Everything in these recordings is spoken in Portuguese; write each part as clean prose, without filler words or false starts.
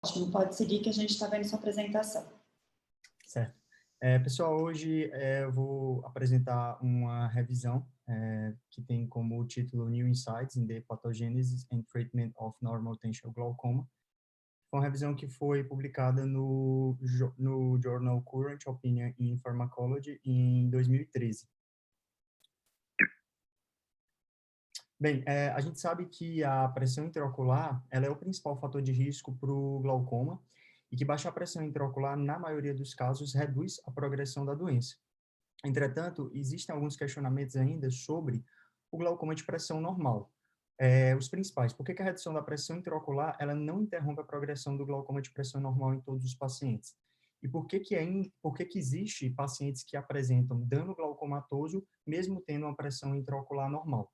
Ótimo, pode seguir que a gente está vendo sua apresentação. Certo. Pessoal, hoje eu vou apresentar uma revisão que tem como título New Insights in the Pathogenesis and Treatment of Normotensial Glaucoma. Foi uma revisão que foi publicada no Journal Current Opinion in Pharmacology em 2013. Bem, a gente sabe que a pressão intraocular ela é o principal fator de risco para o glaucoma e que baixar a pressão intraocular, na maioria dos casos, reduz a progressão da doença. Entretanto, existem alguns questionamentos ainda sobre o glaucoma de pressão normal. Os principais, por que a redução da pressão intraocular ela não interrompe a progressão do glaucoma de pressão normal em todos os pacientes? E por que existe pacientes que apresentam dano glaucomatoso mesmo tendo uma pressão intraocular normal?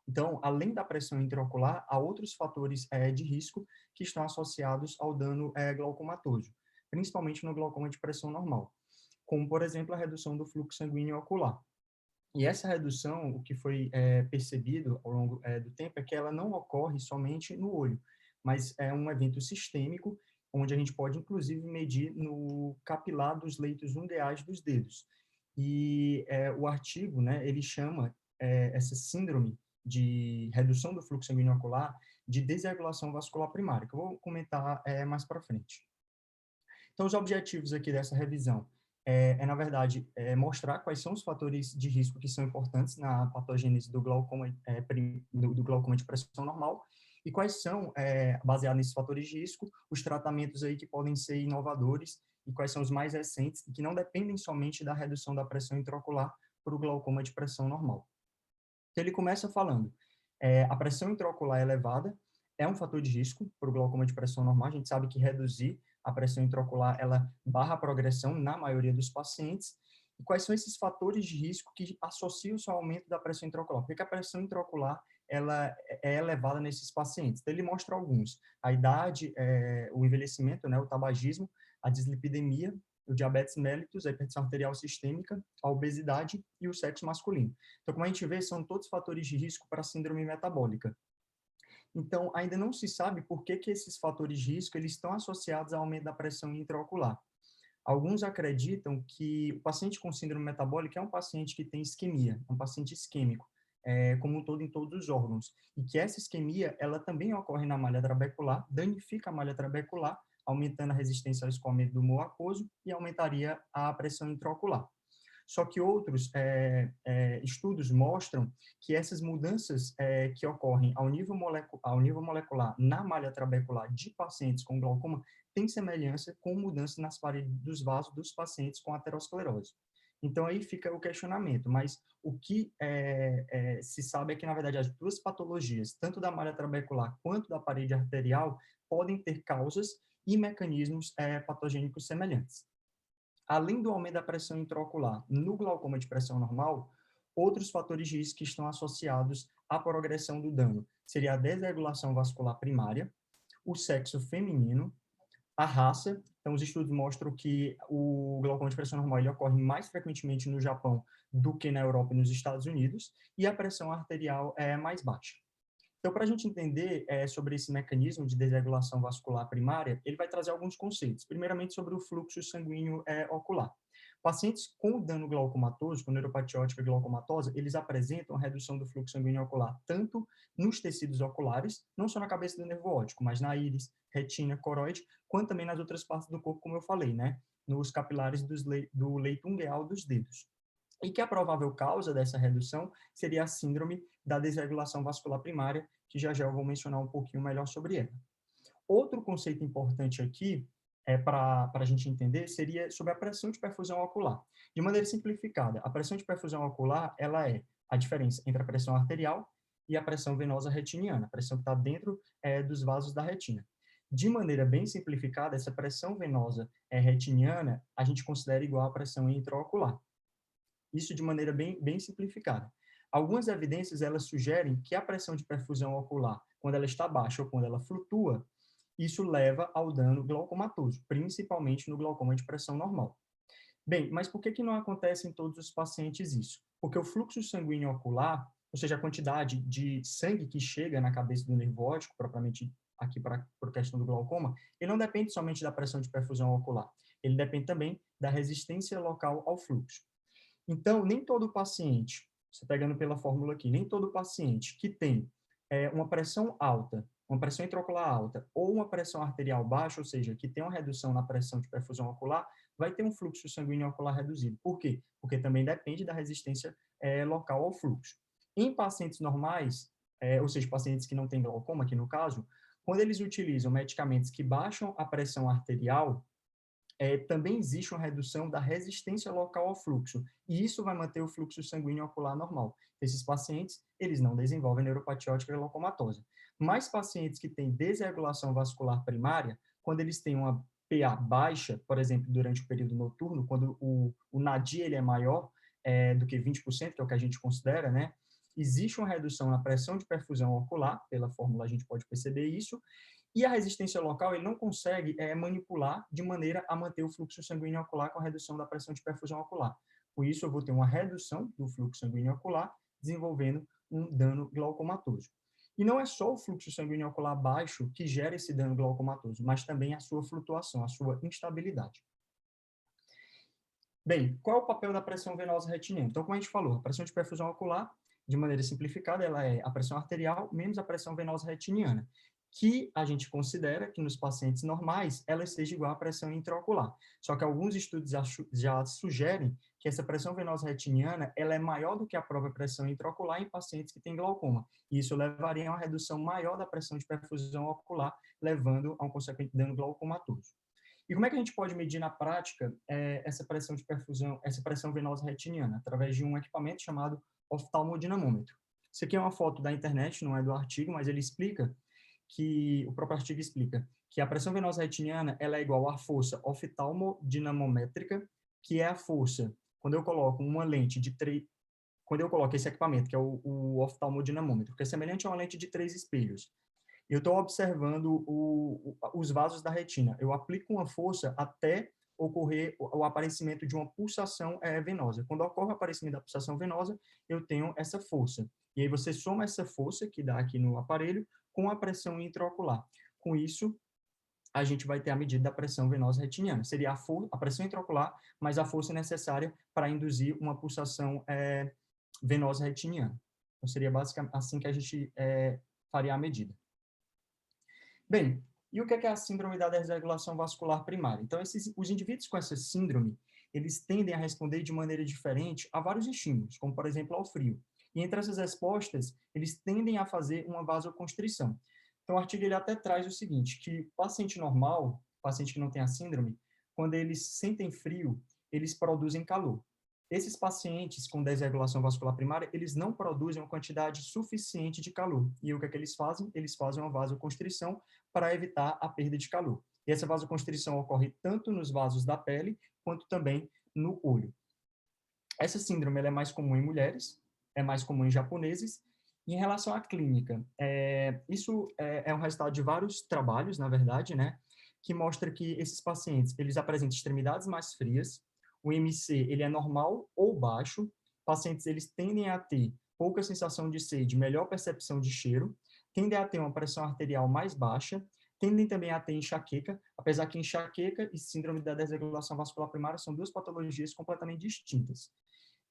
Então, além da pressão intraocular, há outros fatores de risco que estão associados ao dano glaucomatoso, principalmente no glaucoma de pressão normal, como, por exemplo, a redução do fluxo sanguíneo ocular. E essa redução, o que foi percebido ao longo do tempo, é que ela não ocorre somente no olho, mas é um evento sistêmico, onde a gente pode, inclusive, medir no capilar dos leitos ungueais dos dedos. E o artigo, né, ele chama essa síndrome de redução do fluxo sanguíneo ocular de desregulação vascular primária, que eu vou comentar mais para frente. Então, os objetivos aqui dessa revisão na verdade, mostrar quais são os fatores de risco que são importantes na patogênese do glaucoma, do glaucoma de pressão normal e quais são, baseados nesses fatores de risco, os tratamentos aí que podem ser inovadores e quais são os mais recentes e que não dependem somente da redução da pressão intraocular para o glaucoma de pressão normal. Então, ele começa falando, a pressão intraocular elevada é um fator de risco para o glaucoma de pressão normal. A gente sabe que reduzir a pressão intraocular, ela barra a progressão na maioria dos pacientes. E quais são esses fatores de risco que associam-se ao aumento da pressão intraocular? Por que a pressão intraocular ela é elevada nesses pacientes? Então, ele mostra alguns. A idade, o envelhecimento, né, o tabagismo, a dislipidemia, o diabetes mellitus, a hipertensão arterial sistêmica, a obesidade e o sexo masculino. Então, como a gente vê, são todos fatores de risco para a síndrome metabólica. Então, ainda não se sabe por que esses fatores de risco eles estão associados ao aumento da pressão intraocular. Alguns acreditam que o paciente com síndrome metabólica é um paciente que tem isquemia, um paciente isquêmico, como um todo em todos os órgãos, e que essa isquemia ela também ocorre na malha trabecular, danifica a malha trabecular, aumentando a resistência ao escoamento do humor aquoso e aumentaria a pressão intraocular. Só que outros estudos mostram que essas mudanças que ocorrem ao nível molecular na malha trabecular de pacientes com glaucoma têm semelhança com mudanças nas paredes dos vasos dos pacientes com aterosclerose. Então, aí fica o questionamento, mas o que se sabe é que, na verdade, as duas patologias, tanto da malha trabecular quanto da parede arterial, podem ter causas e mecanismos patogênicos semelhantes. Além do aumento da pressão intraocular no glaucoma de pressão normal, outros fatores de risco que estão associados à progressão do dano seria a desregulação vascular primária, o sexo feminino, a raça. Então, os estudos mostram que o glaucoma de pressão normal ele ocorre mais frequentemente no Japão do que na Europa e nos Estados Unidos, e a pressão arterial é mais baixa. Então, para a gente entender sobre esse mecanismo de desregulação vascular primária, ele vai trazer alguns conceitos. Primeiramente, sobre o fluxo sanguíneo ocular. Pacientes com dano glaucomatoso, com neuropatia óptica glaucomatosa, eles apresentam redução do fluxo sanguíneo ocular, tanto nos tecidos oculares, não só na cabeça do nervo óptico, mas na íris, retina, coroide, quanto também nas outras partes do corpo, como eu falei, né? Nos capilares do leito ungueal dos dedos. E que a provável causa dessa redução seria a síndrome da desregulação vascular primária, que já eu vou mencionar um pouquinho melhor sobre ela. Outro conceito importante aqui, para a gente entender, seria sobre a pressão de perfusão ocular. De maneira simplificada, a pressão de perfusão ocular, ela é a diferença entre a pressão arterial e a pressão venosa retiniana, a pressão que está dentro dos vasos da retina. De maneira bem simplificada, essa pressão venosa retiniana, a gente considera igual à pressão intraocular. Isso de maneira bem simplificada. Algumas evidências, elas sugerem que a pressão de perfusão ocular, quando ela está baixa ou quando ela flutua, isso leva ao dano glaucomatoso, principalmente no glaucoma de pressão normal. Bem, mas por que não acontece em todos os pacientes isso? Porque o fluxo sanguíneo ocular, ou seja, a quantidade de sangue que chega na cabeça do nervo óptico, propriamente aqui para a questão do glaucoma, ele não depende somente da pressão de perfusão ocular, ele depende também da resistência local ao fluxo. Então, nem todo paciente, você pegando pela fórmula aqui, nem todo paciente que tem uma pressão alta, uma pressão intraocular alta ou uma pressão arterial baixa, ou seja, que tem uma redução na pressão de perfusão ocular, vai ter um fluxo sanguíneo ocular reduzido. Por quê? Porque também depende da resistência local ao fluxo. Em pacientes normais, ou seja, pacientes que não têm glaucoma, aqui no caso, quando eles utilizam medicamentos que baixam a pressão arterial, também existe uma redução da resistência local ao fluxo, e isso vai manter o fluxo sanguíneo ocular normal. Esses pacientes, eles não desenvolvem neuropatia óptica glaucomatosa. Mas pacientes que têm desregulação vascular primária, quando eles têm uma PA baixa, por exemplo, durante o período noturno, quando o NADI ele é maior do que 20%, que é o que a gente considera, né? Existe uma redução na pressão de perfusão ocular, pela fórmula a gente pode perceber isso, e a resistência local, ele não consegue manipular de maneira a manter o fluxo sanguíneo ocular com a redução da pressão de perfusão ocular. Por isso, eu vou ter uma redução do fluxo sanguíneo ocular, desenvolvendo um dano glaucomatoso. E não é só o fluxo sanguíneo ocular baixo que gera esse dano glaucomatoso, mas também a sua flutuação, a sua instabilidade. Bem, qual é o papel da pressão venosa retiniana? Então, como a gente falou, a pressão de perfusão ocular, de maneira simplificada, ela é a pressão arterial menos a pressão venosa retiniana, que a gente considera que nos pacientes normais ela seja igual à pressão intraocular. Só que alguns estudos já sugerem que essa pressão venosa retiniana ela é maior do que a própria pressão intraocular em pacientes que têm glaucoma. E isso levaria a uma redução maior da pressão de perfusão ocular, levando a um consequente dano glaucomatoso. E como é que a gente pode medir na prática essa pressão de perfusão, essa pressão venosa retiniana? Através de um equipamento chamado oftalmodinamômetro. Isso aqui é uma foto da internet, não é do artigo, mas ele explica que, o próprio artigo explica, que a pressão venosa retiniana ela é igual à força oftalmodinamométrica, que é a força, quando eu coloco uma lente de 3, quando eu coloco esse equipamento, que é o oftalmodinamômetro, que é semelhante a uma lente de 3 espelhos, eu estou observando os vasos da retina. Eu aplico uma força até ocorrer o aparecimento de uma pulsação venosa. Quando ocorre o aparecimento da pulsação venosa, eu tenho essa força. E aí você soma essa força que dá aqui no aparelho com a pressão intraocular. Com isso, a gente vai ter a medida da pressão venosa retiniana. Seria a pressão intraocular, mas a força necessária para induzir uma pulsação venosa retiniana. Então, seria basicamente assim que a gente faria a medida. Bem, e o que é a síndrome da desregulação vascular primária? Então, os indivíduos com essa síndrome, eles tendem a responder de maneira diferente a vários estímulos, como, por exemplo, ao frio. E entre essas respostas, eles tendem a fazer uma vasoconstrição. Então, o artigo ele até traz o seguinte, que paciente normal, paciente que não tem a síndrome, quando eles sentem frio, eles produzem calor. Esses pacientes com desregulação vascular primária, eles não produzem uma quantidade suficiente de calor. E o que é que eles fazem? Eles fazem uma vasoconstrição para evitar a perda de calor. E essa vasoconstrição ocorre tanto nos vasos da pele, quanto também no olho. Essa síndrome ela é mais comum em mulheres, é mais comum em japoneses. E em relação à clínica, isso é um resultado de vários trabalhos, na verdade, né, que mostra que esses pacientes, eles apresentam extremidades mais frias, o MC, ele é normal ou baixo, pacientes, eles tendem a ter pouca sensação de sede, melhor percepção de cheiro, tendem a ter uma pressão arterial mais baixa, tendem também a ter enxaqueca, apesar que enxaqueca e síndrome da desregulação vascular primária são duas patologias completamente distintas.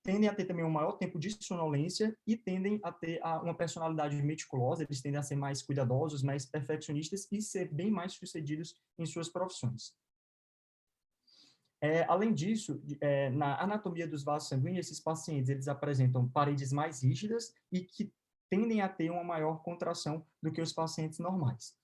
Tendem a ter também um maior tempo de sonolência e tendem a ter uma personalidade meticulosa, eles tendem a ser mais cuidadosos, mais perfeccionistas e ser bem mais sucedidos em suas profissões. Além disso, na anatomia dos vasos sanguíneos, esses pacientes eles apresentam paredes mais rígidas e que tendem a ter uma maior contração do que os pacientes normais.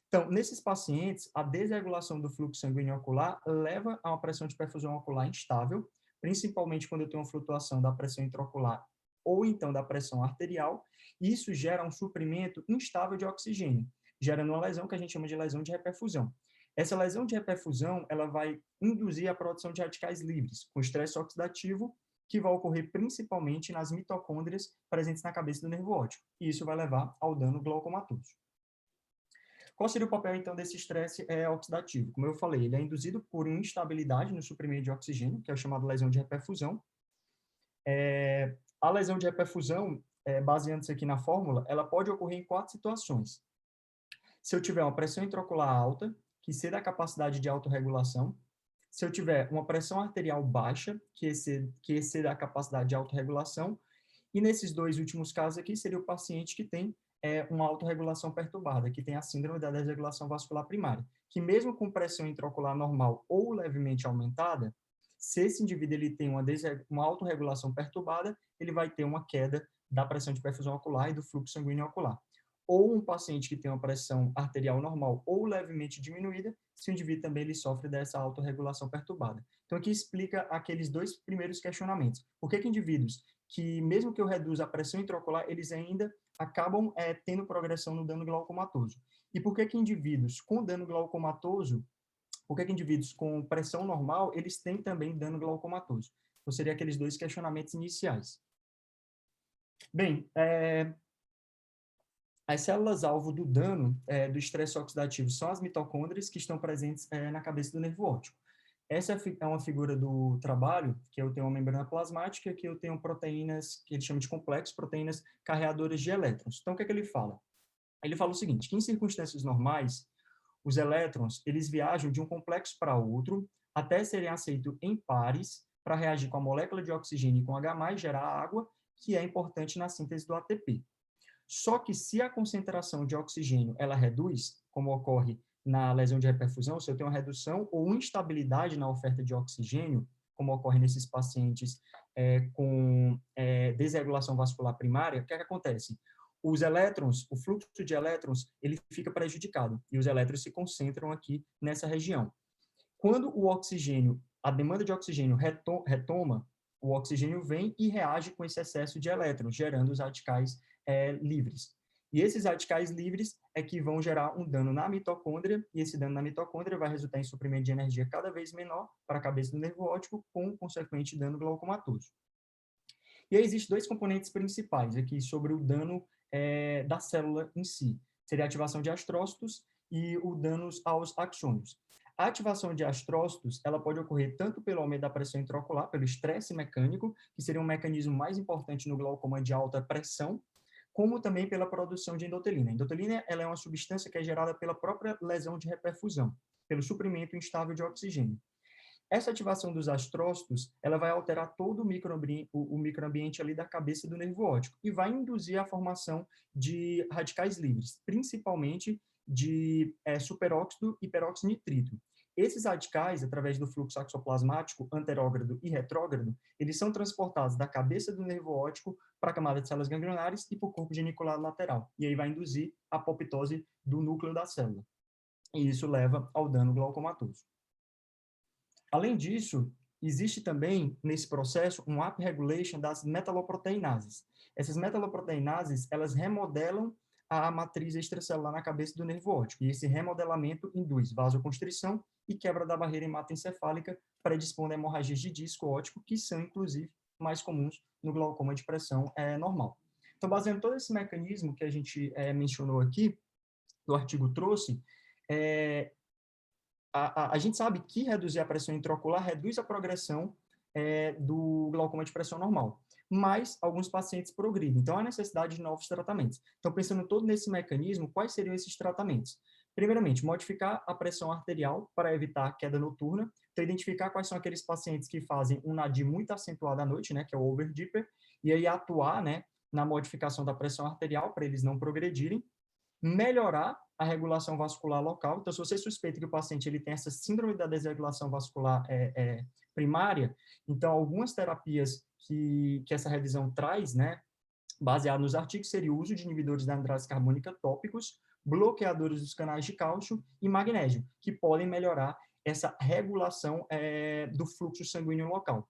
Então, nesses pacientes, a desregulação do fluxo sanguíneo ocular leva a uma pressão de perfusão ocular instável, principalmente quando eu tenho uma flutuação da pressão intraocular ou então da pressão arterial, e isso gera um suprimento instável de oxigênio, gerando uma lesão que a gente chama de lesão de reperfusão. Essa lesão de reperfusão, ela vai induzir a produção de radicais livres, com estresse oxidativo, que vai ocorrer principalmente nas mitocôndrias presentes na cabeça do nervo óptico, e isso vai levar ao dano glaucomatoso. Qual seria o papel, então, desse estresse oxidativo? Como eu falei, ele é induzido por uma instabilidade no suprimento de oxigênio, que é o chamado lesão de reperfusão. A lesão de reperfusão, baseando-se aqui na fórmula, ela pode ocorrer em 4 situações. Se eu tiver uma pressão intraocular alta, que exceda a capacidade de autorregulação, se eu tiver uma pressão arterial baixa, que exceda a capacidade de autorregulação, e nesses dois últimos casos aqui, seria o paciente que tem uma autorregulação perturbada, que tem a síndrome da desregulação vascular primária, que mesmo com pressão intraocular normal ou levemente aumentada, se esse indivíduo ele tem uma autorregulação perturbada, ele vai ter uma queda da pressão de perfusão ocular e do fluxo sanguíneo ocular. Ou um paciente que tem uma pressão arterial normal ou levemente diminuída, se o indivíduo também ele sofre dessa autorregulação perturbada. Então, aqui explica aqueles dois primeiros questionamentos. Por que indivíduos que, mesmo que eu reduza a pressão intraocular, eles ainda acabam tendo progressão no dano glaucomatoso? E por que indivíduos com dano glaucomatoso, por que indivíduos com pressão normal, eles têm também dano glaucomatoso? Então, seriam aqueles dois questionamentos iniciais. Bem, as células-alvo do dano do estresse oxidativo são as mitocôndrias que estão presentes na cabeça do nervo óptico. Essa é uma figura do trabalho, que eu tenho uma membrana plasmática, que eu tenho proteínas, que ele chama de complexos, proteínas carreadoras de elétrons. Então, o que é que ele fala? Ele fala o seguinte, que em circunstâncias normais, os elétrons, eles viajam de um complexo para outro, até serem aceitos em pares, para reagir com a molécula de oxigênio e com H+, gerar água, que é importante na síntese do ATP. Só que se a concentração de oxigênio ela reduz, como ocorre na lesão de reperfusão, se eu tenho uma redução ou instabilidade na oferta de oxigênio, como ocorre nesses pacientes com desregulação vascular primária, o que é que acontece? Os elétrons, o fluxo de elétrons, ele fica prejudicado, e os elétrons se concentram aqui nessa região. Quando o oxigênio, a demanda de oxigênio retoma, o oxigênio vem e reage com esse excesso de elétrons, gerando os radicais livres. E esses radicais livres é que vão gerar um dano na mitocôndria, e esse dano na mitocôndria vai resultar em suprimento de energia cada vez menor para a cabeça do nervo óptico, com consequente dano glaucomatoso. E aí existem dois componentes principais aqui sobre o dano da célula em si. Seria a ativação de astrócitos e o dano aos axônios. A ativação de astrócitos, ela pode ocorrer tanto pelo aumento da pressão intraocular, pelo estresse mecânico, que seria um mecanismo mais importante no glaucoma de alta pressão, como também pela produção de endotelina. A endotelina ela é uma substância que é gerada pela própria lesão de reperfusão, pelo suprimento instável de oxigênio. Essa ativação dos astrócitos, ela vai alterar todo o microambiente ali da cabeça do nervo óptico e vai induzir a formação de radicais livres, principalmente de superóxido e peróxido nitrito. Esses radicais, através do fluxo axoplasmático anterógrado e retrógrado, eles são transportados da cabeça do nervo óptico para a camada de células ganglionares e para o corpo geniculado lateral. E aí vai induzir a apoptose do núcleo da célula. E isso leva ao dano glaucomatoso. Além disso, existe também, nesse processo, um upregulation das metaloproteinases. Essas metaloproteinases, elas remodelam a matriz extracelular na cabeça do nervo óptico, e esse remodelamento induz vasoconstrição e quebra da barreira hematoencefálica, predispondo a hemorragias de disco óptico, que são, inclusive, mais comuns no glaucoma de pressão normal. Então, baseando todo esse mecanismo que a gente mencionou aqui, que o artigo trouxe, a gente sabe que reduzir a pressão intraocular reduz a progressão do glaucoma de pressão normal, mas alguns pacientes progridem. Então, há necessidade de novos tratamentos. Então, pensando todo nesse mecanismo, quais seriam esses tratamentos? Primeiramente, modificar a pressão arterial para evitar a queda noturna. Então, identificar quais são aqueles pacientes que fazem um nadir muito acentuado à noite, né, que é o overdipper, e aí atuar, né, na modificação da pressão arterial para eles não progredirem. Melhorar a regulação vascular local. Então, se você suspeita que o paciente ele tem essa síndrome da desregulação vascular primária, então, algumas terapias que essa revisão traz, né, baseado nos artigos, seria o uso de inibidores da andrase carbônica tópicos, bloqueadores dos canais de cálcio e magnésio, que podem melhorar essa regulação do fluxo sanguíneo local.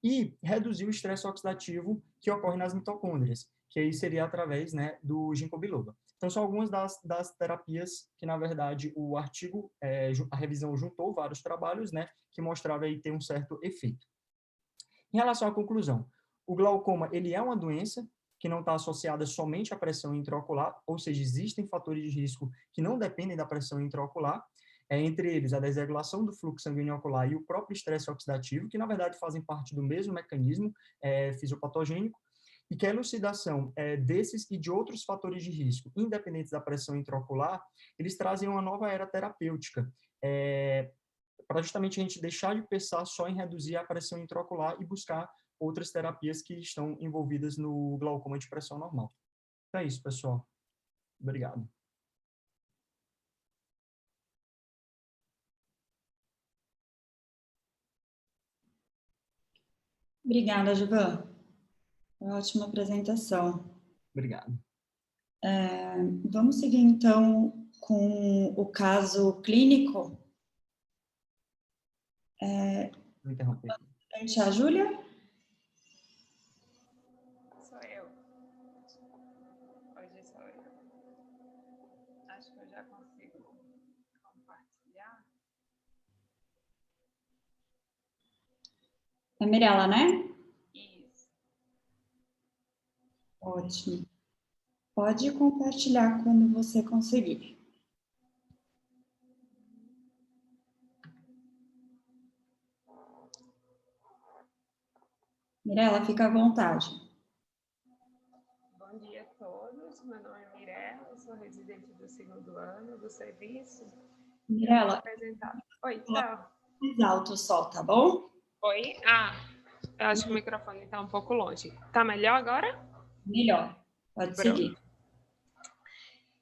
E reduzir o estresse oxidativo que ocorre nas mitocôndrias, que aí seria através, né, do ginkgo biloba. Então, são algumas das terapias que, na verdade, o artigo, a revisão juntou vários trabalhos, né, que mostrava aí ter um certo efeito. Em relação à conclusão, o glaucoma, ele é uma doença que não está associada somente à pressão intraocular, ou seja, existem fatores de risco que não dependem da pressão intraocular, entre eles a desregulação do fluxo sanguíneo ocular e o próprio estresse oxidativo, que, na verdade, fazem parte do mesmo mecanismo fisiopatogênico. e que a elucidação desses e de outros fatores de risco, independentes da pressão intraocular, eles trazem uma nova era terapêutica, para justamente a gente deixar de pensar só em reduzir a pressão intraocular e buscar outras terapias que estão envolvidas no glaucoma de pressão normal. Então é isso, pessoal. Obrigado. Obrigada, Gilvan. Ótima apresentação. Obrigado. Vamos seguir, então, com o caso clínico. Vou interromper. A Júlia? Sou eu. Hoje sou eu. Acho que eu já consigo compartilhar. É Mirella, né? Isso. Ótimo. Pode compartilhar quando você conseguir. Mirella, fica à vontade. Bom dia a todos. Meu nome é Mirella, sou residente do 2º ano do serviço. Mirella, Oi, tá. mais alto só, tá bom? Oi? Eu acho que o microfone está um pouco longe. Tá melhor agora? Melhor. Pode seguir.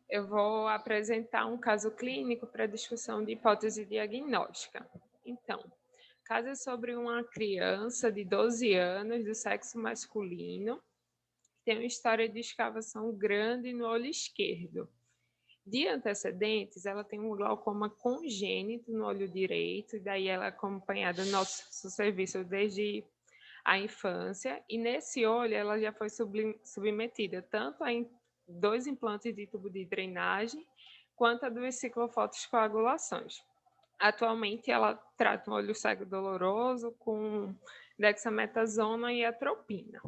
Eu vou apresentar um caso clínico para discussão de hipótese diagnóstica. Então, o caso é sobre uma criança de 12 anos, do sexo masculino, que tem uma história de escavação grande no olho esquerdo. De antecedentes, ela tem um glaucoma congênito no olho direito, e daí ela é acompanhada no nosso serviço desde a infância, e nesse olho ela já foi submetida tanto a 2 implantes de tubo de drenagem, quanto a 2 ciclofotocoagulações. Atualmente ela trata um olho cego doloroso com dexametasona e atropina.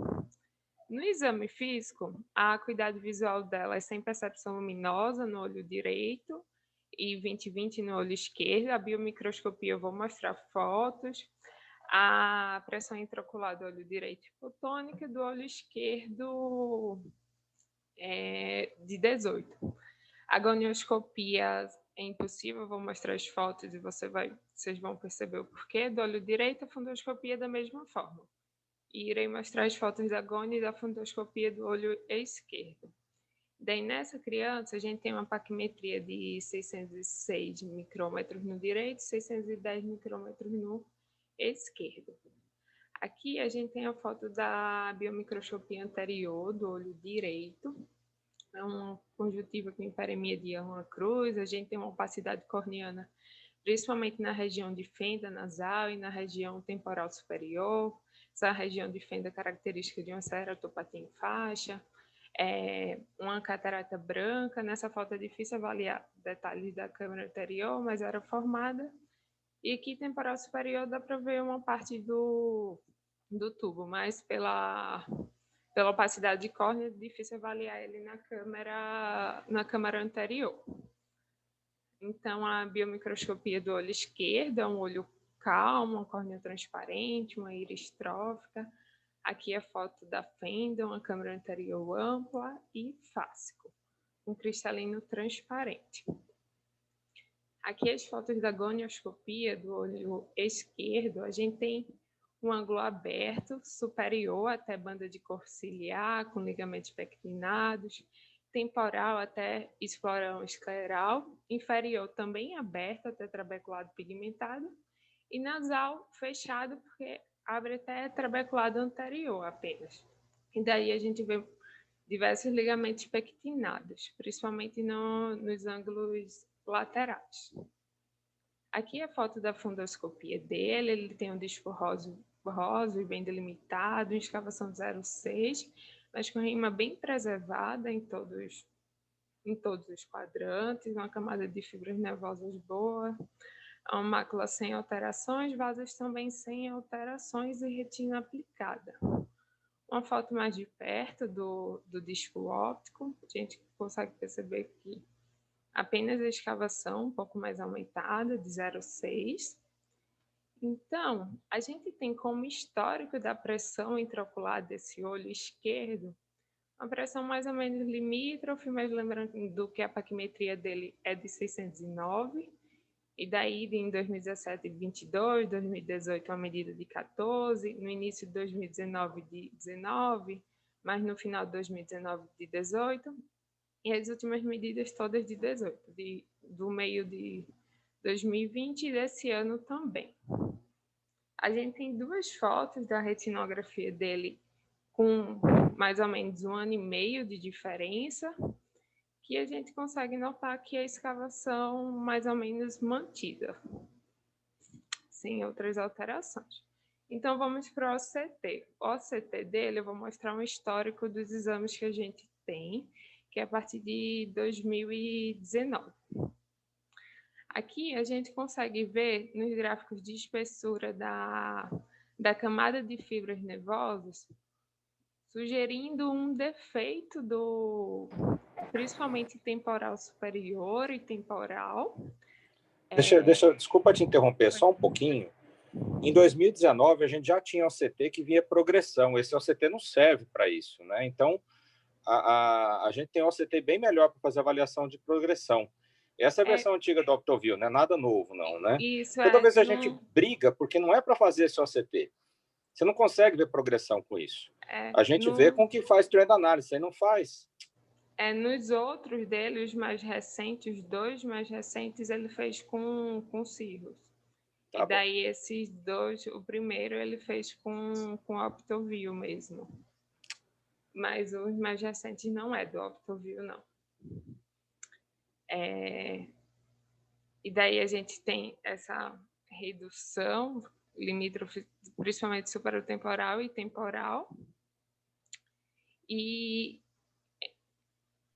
No exame físico, a acuidade visual dela é sem percepção luminosa no olho direito e 20/20 no olho esquerdo. A biomicroscopia eu vou mostrar fotos. A pressão intraocular do olho direito hipotônica, do olho esquerdo de 18. A gonioscopia é impossível, vou mostrar as fotos e vocês vão perceber o porquê. Do olho direito, a fundoscopia da mesma forma. E irei mostrar as fotos da gônia e da fundoscopia do olho esquerdo. Daí, nessa criança, a gente tem uma paquimetria de 606 micrômetros no direito, 610 micrômetros no esquerdo. Aqui a gente tem a foto da biomicroscopia anterior do olho direito. É uma conjuntiva com hiperemia de uma cruz. A gente tem uma opacidade corneana, principalmente na região de fenda nasal e na região temporal superior. Essa região de fenda característica de uma ceratopatia em faixa. Uma catarata branca. Nessa foto é difícil avaliar detalhes da câmera anterior, mas era formada. E aqui, temporal superior, dá para ver uma parte do tubo, mas pela opacidade de córnea, é difícil avaliar ele na câmera anterior. Então, a biomicroscopia do olho esquerdo é um olho calmo, uma córnea transparente, uma íris trófica. Aqui a foto da fenda, uma câmera anterior ampla e fáscico, um cristalino transparente. Aqui as fotos da gonioscopia do olho esquerdo, a gente tem um ângulo aberto, superior até banda de cor ciliar, com ligamentos pectinados, temporal até explorão escleral, inferior também aberto até trabeculado pigmentado, e nasal fechado, porque abre até trabeculado anterior apenas. E daí a gente vê diversos ligamentos pectinados, principalmente nos ângulos laterais. Aqui é a foto da fundoscopia dele, ele tem um disco rosa e bem delimitado, escavação 0,6, mas com rima bem preservada em todos os quadrantes, uma camada de fibras nervosas boa, uma mácula sem alterações, vasos também sem alterações e retina aplicada. Uma foto mais de perto do disco óptico, a gente consegue perceber que apenas a escavação um pouco mais aumentada, de 0,6. Então, a gente tem como histórico da pressão intraocular desse olho esquerdo uma pressão mais ou menos limítrofe, mas lembrando do que a paquimetria dele é de 609, e daí em 2017 22, 2018 uma medida de 14, no início de 2019 de 19, mas no final de 2019 de 18, e as últimas medidas todas de 18, do meio de 2020 e desse ano também. A gente tem duas fotos da retinografia dele com mais ou menos 1 ano e meio de diferença, que a gente consegue notar que a escavação mais ou menos mantida, sem outras alterações. Então, vamos para o OCT. O OCT dele, eu vou mostrar um histórico dos exames que a gente tem, que é a partir de 2019. Aqui a gente consegue ver nos gráficos de espessura da camada de fibras nervosas, sugerindo um defeito principalmente temporal superior e temporal. Desculpa te interromper só um pouquinho. Em 2019, a gente já tinha OCT que vinha progressão. Esse OCT não serve para isso, né? Então, a gente tem um OCT bem melhor para fazer avaliação de progressão. Essa é a versão antiga do Optoview, não é nada novo, não, né? Isso, Toda vez a gente briga, porque não é para fazer esse OCT. Você não consegue ver progressão com isso. A gente vê com o que faz trend análise, aí não faz. Nos outros dele, os mais recentes, os dois mais recentes, ele fez com Cirrus. Tá, e daí esses dois, o primeiro ele fez com Optoview mesmo. Mas os mais recentes não é do Optoview, não. E daí a gente tem essa redução limítrofe, principalmente superotemporal e temporal. E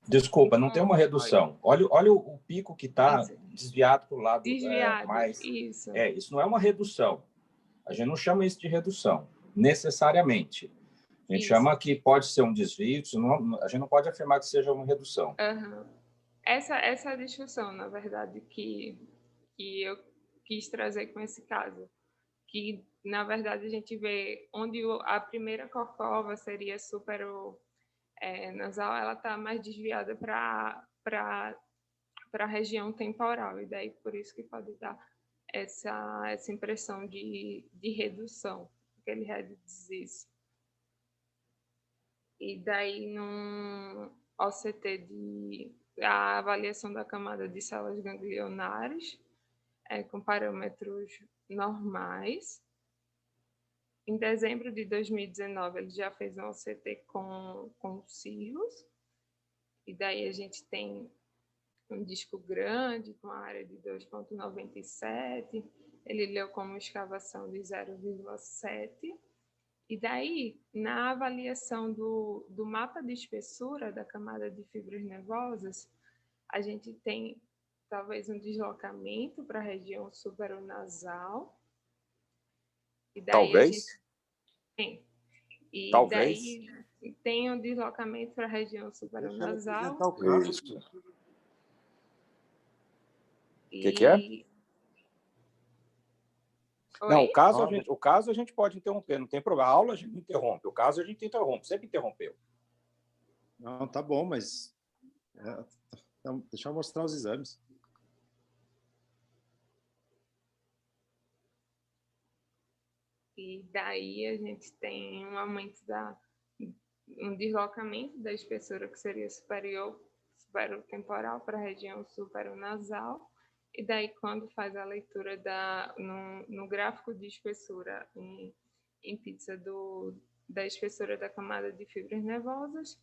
desculpa, não tem uma redução. Olha o pico que está desviado para o lado mais... Isso. Isso não é uma redução. A gente não chama isso de redução, necessariamente. A gente chama que pode ser um desvio, a gente não pode afirmar que seja uma redução. Essa discussão, na verdade, que eu quis trazer com esse caso, que, na verdade, a gente vê onde a primeira corcova seria supero nasal, ela está mais desviada para a região temporal, e daí por isso que pode dar essa impressão de redução, aquele head disease. E daí no OCT a avaliação da camada de células ganglionares com parâmetros normais. Em dezembro de 2019, ele já fez um OCT com Cirrus, e daí a gente tem um disco grande, com a área de 2,97, ele leu como escavação de 0,7, e daí, na avaliação do mapa de espessura da camada de fibras nervosas, a gente tem talvez um deslocamento para a região superonasal. E daí talvez? Talvez. Daí tem um deslocamento para a região superonasal. Isso. O que é? Não, o caso a gente pode interromper, não tem problema. A aula a gente interrompe, o caso a gente interrompe, sempre interrompeu. Não, tá bom, mas deixa eu mostrar os exames. E daí a gente tem um aumento um deslocamento da espessura que seria superotemporal para a região superonasal. E daí, quando faz a leitura no gráfico de espessura em pizza da espessura da camada de fibras nervosas,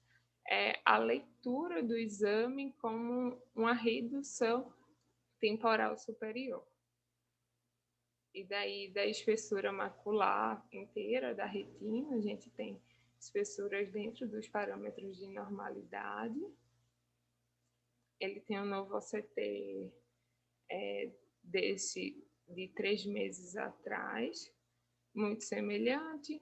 a leitura do exame como uma redução temporal superior. E daí, da espessura macular inteira da retina, a gente tem espessuras dentro dos parâmetros de normalidade. Ele tem um novo OCT de 3 meses atrás, muito semelhante.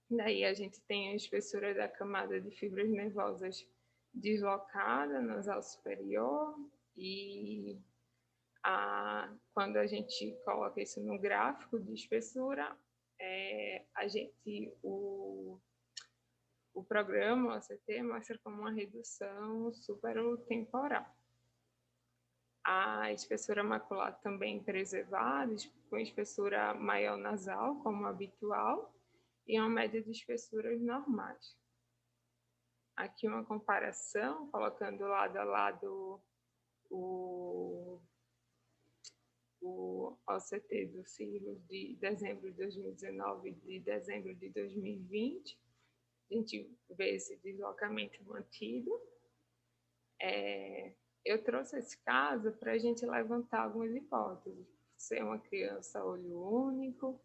Daí a gente tem a espessura da camada de fibras nervosas deslocada nasal superior e Quando a gente coloca isso no gráfico de espessura, o programa, o ACT, mostra como uma redução supertemporal. A espessura macular também preservada, com espessura maior nasal, como habitual, e uma média de espessuras normais. Aqui uma comparação, colocando lado a lado o OCT dos ciclos de dezembro de 2019 e de dezembro de 2020. A gente vê esse deslocamento mantido. Eu trouxe esse caso para a gente levantar algumas hipóteses. Ser uma criança olho único,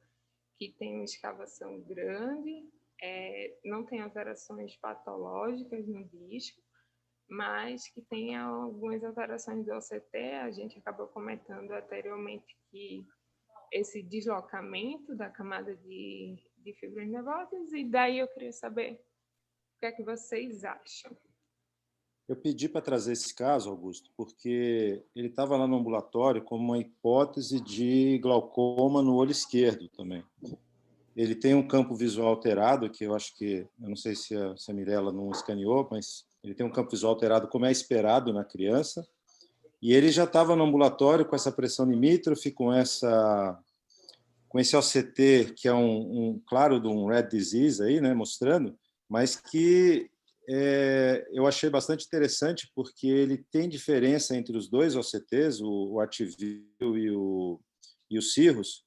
que tem uma escavação grande, não tem alterações patológicas no disco, mas que tem algumas alterações do OCT. A gente acabou comentando anteriormente que esse deslocamento da camada de fibras nervosas, e daí eu queria saber o que é que vocês acham. Eu pedi para trazer esse caso, Augusto, porque ele estava lá no ambulatório como uma hipótese de glaucoma no olho esquerdo também. Ele tem um campo visual alterado, que eu acho que, eu não sei se a Mirella não escaneou, mas ele tem um campo visual alterado como é esperado na criança, e ele já estava no ambulatório com essa pressão limítrofe, com esse OCT, que é claro, de um red disease aí, né, mostrando, mas que eu achei bastante interessante, porque ele tem diferença entre os dois OCTs, o Artivil e o Cirrus,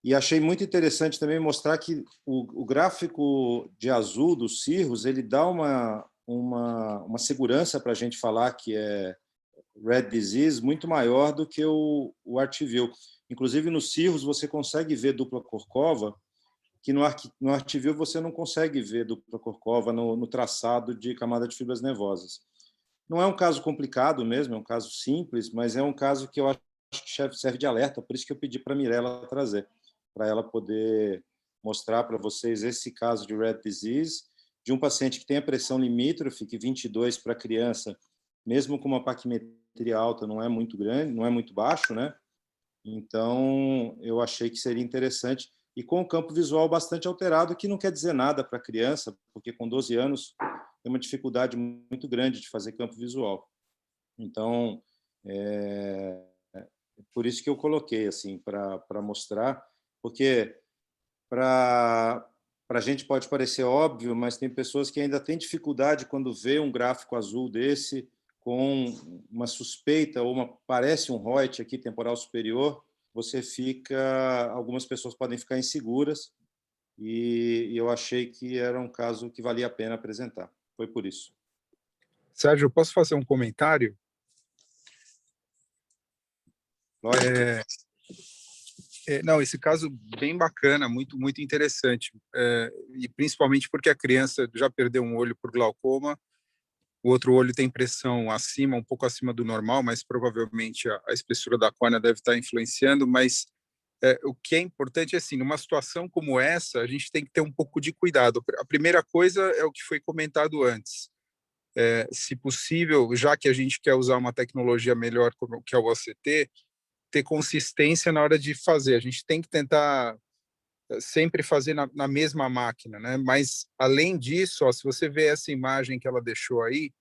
e achei muito interessante também mostrar que o gráfico de azul do Cirrus, ele dá uma segurança para a gente falar que é red disease muito maior do que o Artivil. Inclusive, no Cirrus, você consegue ver dupla corcova, que no Artivil você não consegue ver dupla corcova no traçado de camada de fibras nervosas. Não é um caso complicado mesmo, é um caso simples, mas é um caso que eu acho que serve de alerta, por isso que eu pedi para a Mirella trazer, para ela poder mostrar para vocês esse caso de red disease, de um paciente que tem a pressão limítrofe, que 22 para criança, mesmo com uma paquimetria alta, não é muito grande, não é muito baixo, né? Então, eu achei que seria interessante, e com o campo visual bastante alterado, que não quer dizer nada para a criança, porque com 12 anos tem uma dificuldade muito grande de fazer campo visual. Então, por isso que eu coloquei, assim, para mostrar, porque para a gente pode parecer óbvio, mas tem pessoas que ainda têm dificuldade quando vê um gráfico azul desse, com uma suspeita, ou parece um Reut aqui, temporal superior, algumas pessoas podem ficar inseguras, e eu achei que era um caso que valia a pena apresentar. Foi por isso. Sérgio, eu posso fazer um comentário? Não, esse caso bem bacana, muito, muito interessante, e principalmente porque a criança já perdeu um olho por glaucoma, o outro olho tem pressão acima, um pouco acima do normal, mas provavelmente a espessura da córnea deve estar influenciando, mas o que é importante é assim, numa situação como essa, a gente tem que ter um pouco de cuidado. A primeira coisa é o que foi comentado antes. Se possível, já que a gente quer usar uma tecnologia melhor, como que é o OCT, ter consistência na hora de fazer. A gente tem que tentar sempre fazer na mesma máquina, né? Mas, além disso, se você vê essa imagem que ela deixou aí,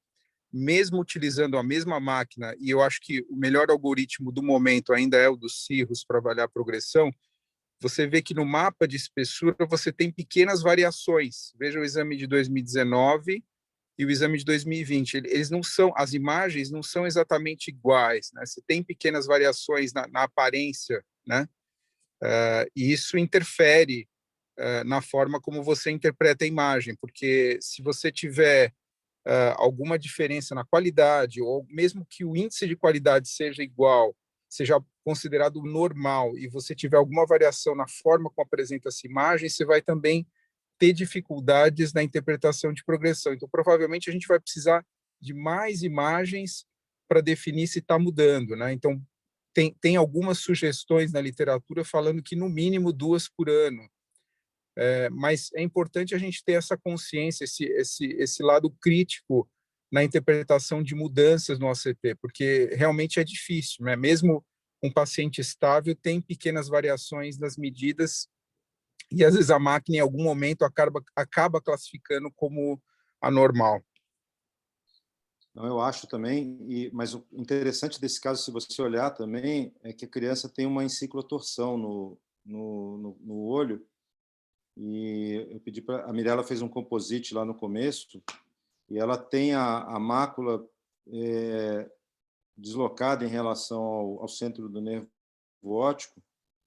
mesmo utilizando a mesma máquina, e eu acho que o melhor algoritmo do momento ainda é o dos Cirrus para avaliar a progressão, você vê que no mapa de espessura você tem pequenas variações. Veja o exame de 2019 e o exame de 2020. Eles não são, as imagens não são exatamente iguais, né? Você tem pequenas variações na aparência, né? E isso interfere na forma como você interpreta a imagem, porque se você tiver alguma diferença na qualidade, ou mesmo que o índice de qualidade seja igual, seja considerado normal, e você tiver alguma variação na forma como apresenta essa imagem, você vai também ter dificuldades na interpretação de progressão. Então, provavelmente, a gente vai precisar de mais imagens para definir se está mudando, né? Então, tem algumas sugestões na literatura falando que, no mínimo, 2 por ano. Mas é importante a gente ter essa consciência, esse lado crítico na interpretação de mudanças no OCT, porque realmente é difícil, né? Mesmo um paciente estável tem pequenas variações nas medidas e às vezes a máquina em algum momento acaba classificando como anormal. Não, eu acho também, mas o interessante desse caso, se você olhar também, é que a criança tem uma enciclotorção no olho, e eu pedi para a Mirella fez um composite lá no começo, e ela tem a mácula deslocada em relação ao centro do nervo óptico,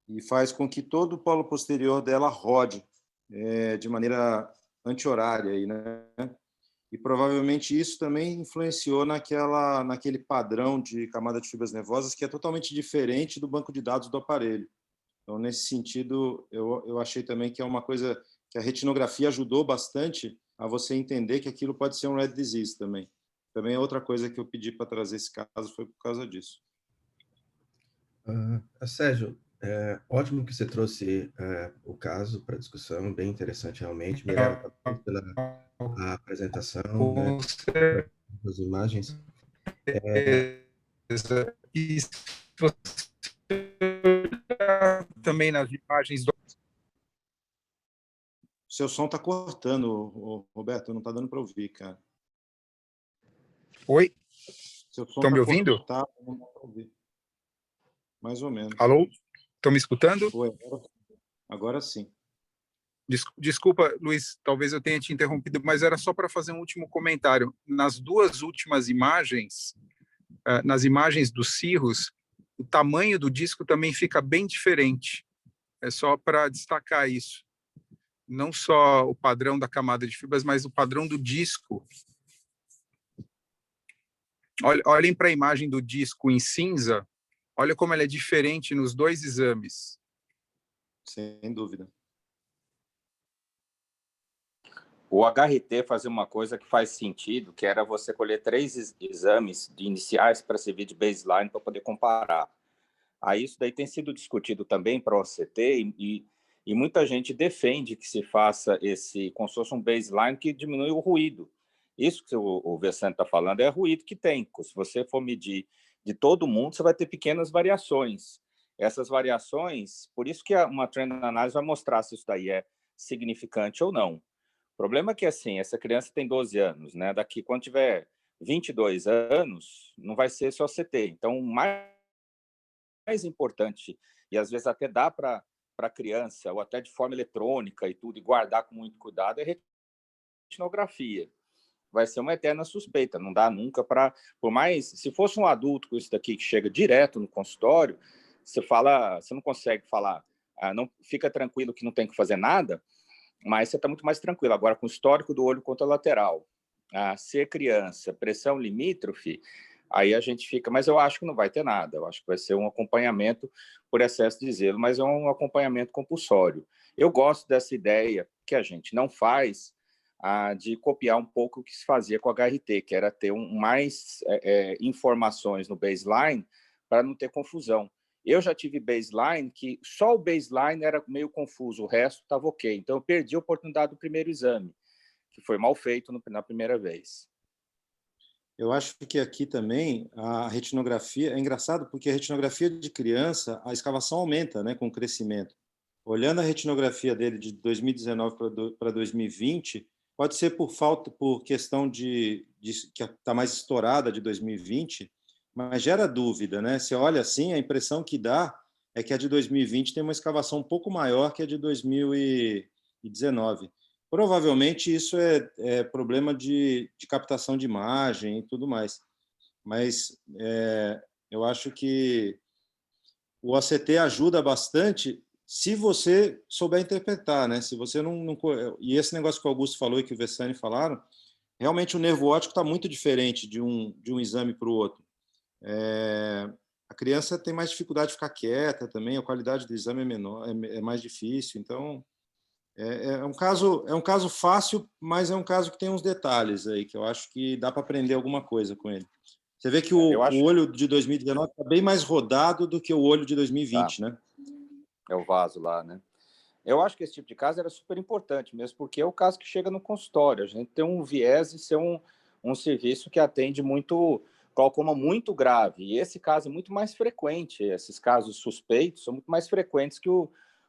e faz com que todo o polo posterior dela rode de maneira anti-horária, aí, né? E provavelmente isso também influenciou naquele padrão de camada de fibras nervosas que é totalmente diferente do banco de dados do aparelho. Então, nesse sentido, eu achei também que é uma coisa que a retinografia ajudou bastante a você entender que aquilo pode ser um red disease também. Também é outra coisa que eu pedi para trazer esse caso, foi por causa disso. Sérgio, ótimo que você trouxe o caso para discussão, bem interessante realmente. Mirella, pela apresentação, né, das imagens. E se você também nas imagens do... Seu som está cortando, Roberto, não está dando para ouvir, cara. Oi? Estão me ouvindo? Cortado, não dá para ouvir. Mais ou menos. Alô? Estão me escutando? Foi, agora sim. Desculpa, Luiz, talvez eu tenha te interrompido, mas era só para fazer um último comentário. Nas duas últimas imagens, nas imagens dos cirros, o tamanho do disco também fica bem diferente. É só para destacar isso. Não só o padrão da camada de fibras, mas o padrão do disco. Olhem para a imagem do disco em cinza, olha como ela é diferente nos dois exames. Sem dúvida. O HRT fazia uma coisa que faz sentido, que era você colher 3 exames iniciais para servir de baseline para poder comparar. Aí isso daí tem sido discutido também para o OCT e muita gente defende que se faça como se fosse um baseline que diminui o ruído. Isso que o Vessante está falando é ruído que tem. Se você for medir de todo mundo, você vai ter pequenas variações. Essas variações, por isso que uma trend analysis vai mostrar se isso daí é significante ou não. O problema é que, assim, essa criança tem 12 anos, né? Daqui, quando tiver 22 anos, não vai ser só CT. Então, o mais importante, e às vezes até dá para a criança, ou até de forma eletrônica e tudo, e guardar com muito cuidado, é retinografia. Vai ser uma eterna suspeita, não dá nunca para... Por mais... Se fosse um adulto com isso daqui que chega direto no consultório, você não consegue falar, não, fica tranquilo que não tem que fazer nada, mas você está muito mais tranquilo. Agora, com o histórico do olho contralateral, ser criança, pressão limítrofe, aí a gente fica... Mas eu acho que não vai ter nada. Eu acho que vai ser um acompanhamento por excesso de zelo, mas é um acompanhamento compulsório. Eu gosto dessa ideia que a gente não faz de copiar um pouco o que se fazia com a HRT, que era ter mais informações no baseline para não ter confusão. Eu já tive baseline que só o baseline era meio confuso, o resto estava ok. Então, eu perdi a oportunidade do primeiro exame, que foi mal feito na primeira vez. Eu acho que aqui também a retinografia... É engraçado porque a retinografia de criança, a escavação aumenta, né, com o crescimento. Olhando a retinografia dele de 2019 para 2020, pode ser por questão de que está mais estourada de 2020, mas gera dúvida, né? Você olha assim, a impressão que dá é que a de 2020 tem uma escavação um pouco maior que a de 2019. Provavelmente isso é problema de captação de imagem e tudo mais, mas eu acho que o ACT ajuda bastante se você souber interpretar, né? Se você não... E esse negócio que o Augusto falou e que o Vessani falaram, realmente o nervo óptico está muito diferente de um exame para o outro. A criança tem mais dificuldade de ficar quieta também, a qualidade do exame é menor, é mais difícil. Então, é um caso fácil, mas é um caso que tem uns detalhes aí, que eu acho que dá para aprender alguma coisa com ele. Você vê que o olho de 2019 está bem mais rodado do que o olho de 2020, né? É o vaso lá, né? Eu acho que esse tipo de caso era super importante mesmo, porque é o caso que chega no consultório. A gente tem um viés de ser um serviço que atende muito glaucoma muito grave. E esse caso é muito mais frequente, esses casos suspeitos são muito mais frequentes que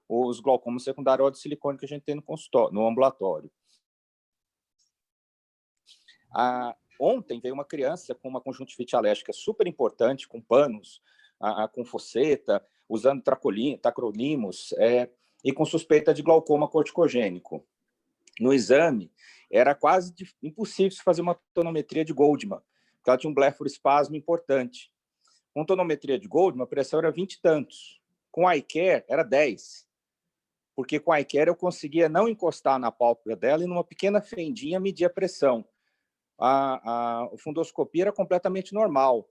os glaucomas secundários ao de silicone que a gente tem no consultório, no ambulatório. Ontem veio uma criança com uma conjuntivite alérgica super importante, com panos, com fosseta, usando tacrolimus, e com suspeita de glaucoma corticogênico. No exame, era quase impossível se fazer uma tonometria de Goldman, porque ela tinha um blefaroespasmo importante. Com tonometria de Goldman, a pressão era 20 e tantos. Com iCare, era 10. Porque com iCare eu conseguia não encostar na pálpebra dela e numa pequena fendinha medir a pressão. A fundoscopia era completamente normal.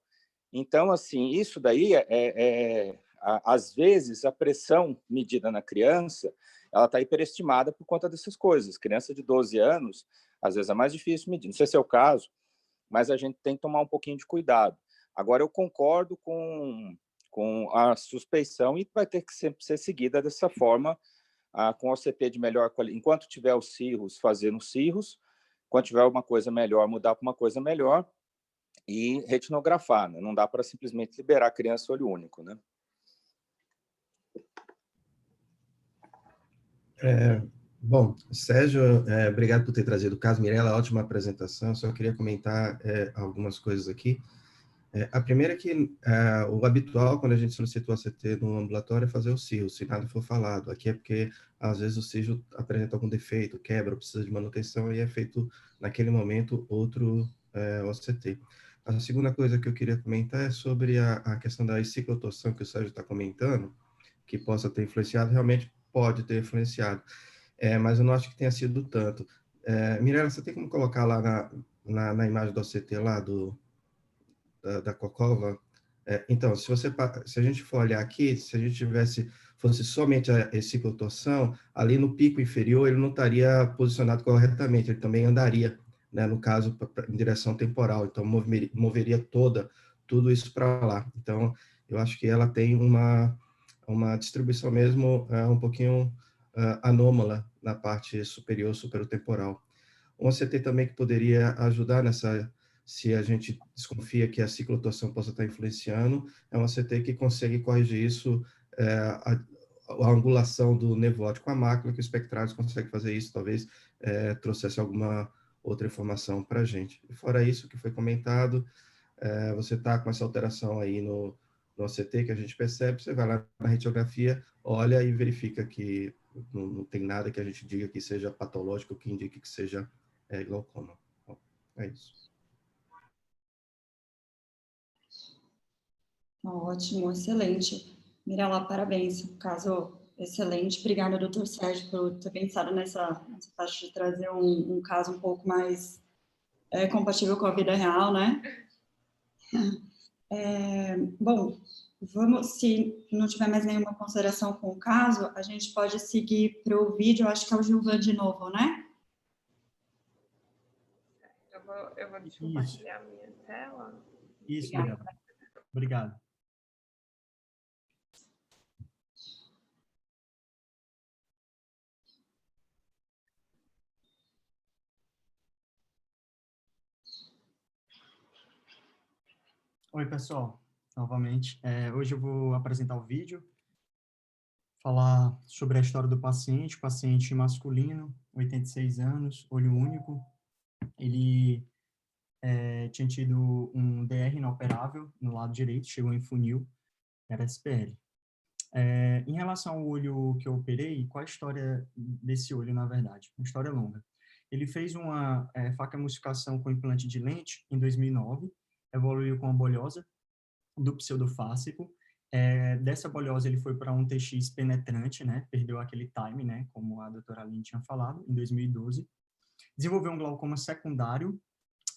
Então, assim, isso daí às vezes, a pressão medida na criança, ela está hiperestimada por conta dessas coisas. Criança de 12 anos, às vezes é mais difícil medir. Não sei se é o caso, mas a gente tem que tomar um pouquinho de cuidado. Agora, eu concordo com a suspeição e vai ter que sempre ser seguida dessa forma, com OCT de melhor qualidade. Enquanto tiver os cirros, fazer nos cirros. Quando tiver uma coisa melhor, mudar para uma coisa melhor e retinografar, né? Não dá para simplesmente liberar a criança olho único, né? Bom, Sérgio, obrigado por ter trazido o caso. Mirela, ótima apresentação. Só queria comentar algumas coisas aqui. A primeira é que o habitual, quando a gente solicita o ACT no ambulatório, é fazer o CIRO, se nada for falado. Aqui é porque, às vezes, o CIRO apresenta algum defeito, quebra, ou precisa de manutenção, e é feito, naquele momento, outro OCT. A segunda coisa que eu queria comentar é sobre a questão da ciclotorção que o Sérgio está comentando, que possa ter influenciado, realmente pode ter influenciado, mas eu não acho que tenha sido tanto. Mirela, você tem como colocar lá na imagem do OCT lá da Cocova? Então, se a gente for olhar aqui, se a gente fosse somente a ciclotorção, ali no pico inferior ele não estaria posicionado corretamente, ele também andaria, né, no caso, em direção temporal, então moveria tudo isso para lá. Então, eu acho que ela tem uma distribuição mesmo um pouquinho anômala na parte superior-temporal. Um OCT também que poderia ajudar se a gente desconfia que a ciclotorção possa estar influenciando, é um ACT que consegue corrigir isso, a angulação do nevóide com a mácula, que o espectrário consegue fazer isso, talvez trouxesse alguma outra informação para a gente. E fora isso que foi comentado, você está com essa alteração aí no ACT que a gente percebe, você vai lá na retiografia, olha e verifica que não tem nada que a gente diga que seja patológico, que indique que seja glaucoma. Bom, é isso. Ótimo, excelente. Mirela, parabéns. Caso excelente. Obrigada, doutor Sérgio, por ter pensado nessa parte de trazer um caso um pouco mais compatível com a vida real, né? Bom, se não tiver mais nenhuma consideração com o caso, a gente pode seguir para o vídeo, acho que é o Gilvan de novo, né? Eu vou compartilhar a minha tela. Isso, Mirela. Obrigado. Oi, pessoal. Novamente, hoje eu vou apresentar o vídeo, falar sobre a história do paciente masculino, 86 anos, olho único. Ele tinha tido um DR inoperável no lado direito, chegou em funil, era SPL. Em relação ao olho que eu operei, qual a história desse olho, na verdade? Uma história longa. Ele fez uma facoemulsificação com implante de lente em 2009, evoluiu com a bolhosa do pseudofácico. Dessa bolhosa ele foi para um TX penetrante, né? Perdeu aquele time, né? Como a doutora Aline tinha falado, em 2012. Desenvolveu um glaucoma secundário,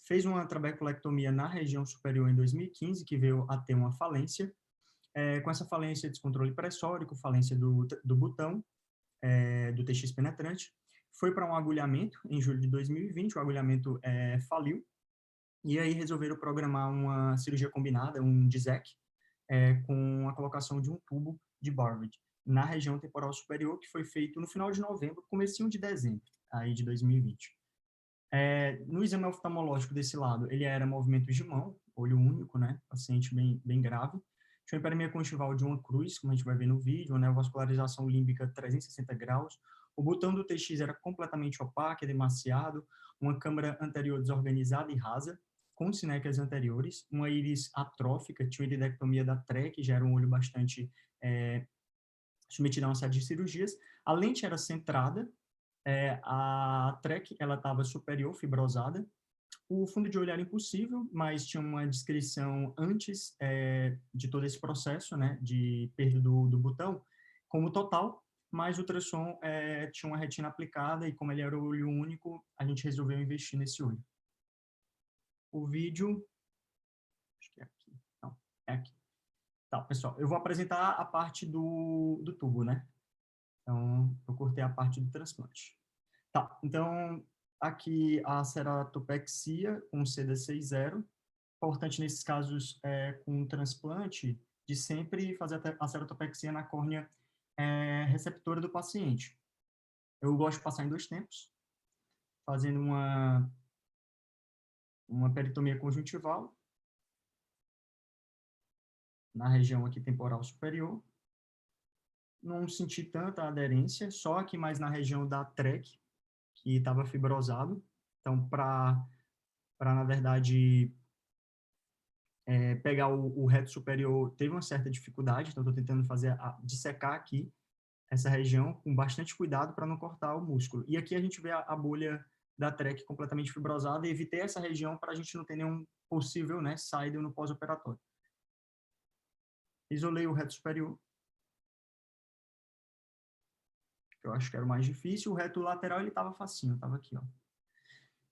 fez uma trabeculectomia na região superior em 2015, que veio a ter uma falência. Com essa falência, descontrole pressórico, falência do botão, do TX penetrante. Foi para um agulhamento em julho de 2020, o agulhamento faliu, e aí resolveram programar uma cirurgia combinada, um DISEC, com a colocação de um tubo de Barrett na região temporal superior, que foi feito no final de novembro, comecinho de dezembro, aí de 2020. No exame oftalmológico desse lado, ele era movimento de mão, olho único, né? Paciente bem grave. Tinha uma hiperemia conjuntival de uma cruz, como a gente vai ver no vídeo, né? Vascularização límbica 360 graus. O botão do TX era completamente opaco, demasiado. Uma câmara anterior desorganizada e rasa, com sinéquias anteriores. Uma íris atrófica, tinha iridectomia da TREC, já era um olho bastante submetido a uma série de cirurgias. A lente era centrada, a TREC ela estava superior, fibrosada. O fundo de olho era impossível, mas tinha uma descrição antes de todo esse processo, né, de perda do botão, como total, mas o ultrassom tinha uma retina aplicada e como ele era o olho único, a gente resolveu investir nesse olho. O vídeo, acho que é aqui, não, é aqui. Tá, pessoal, eu vou apresentar a parte do tubo, né? Então, eu cortei a parte do transplante. Tá, então, aqui a ceratopexia com CD60. Importante nesses casos com transplante, de sempre fazer a ceratopexia na córnea receptora do paciente. Eu gosto de passar em 2 tempos, fazendo uma peritomia conjuntival, na região aqui temporal superior. Não senti tanta aderência, só aqui mais na região da TREC, que estava fibrosado. Então, para na verdade, pegar o reto superior, teve uma certa dificuldade, então estou tentando dissecar aqui essa região com bastante cuidado para não cortar o músculo. E aqui a gente vê a bolha da TREC completamente fibrosada e evitei essa região para a gente não ter nenhum possível, né, saída no pós-operatório. Isolei o reto superior, que eu acho que era o mais difícil. O reto lateral, ele estava facinho, estava aqui, ó.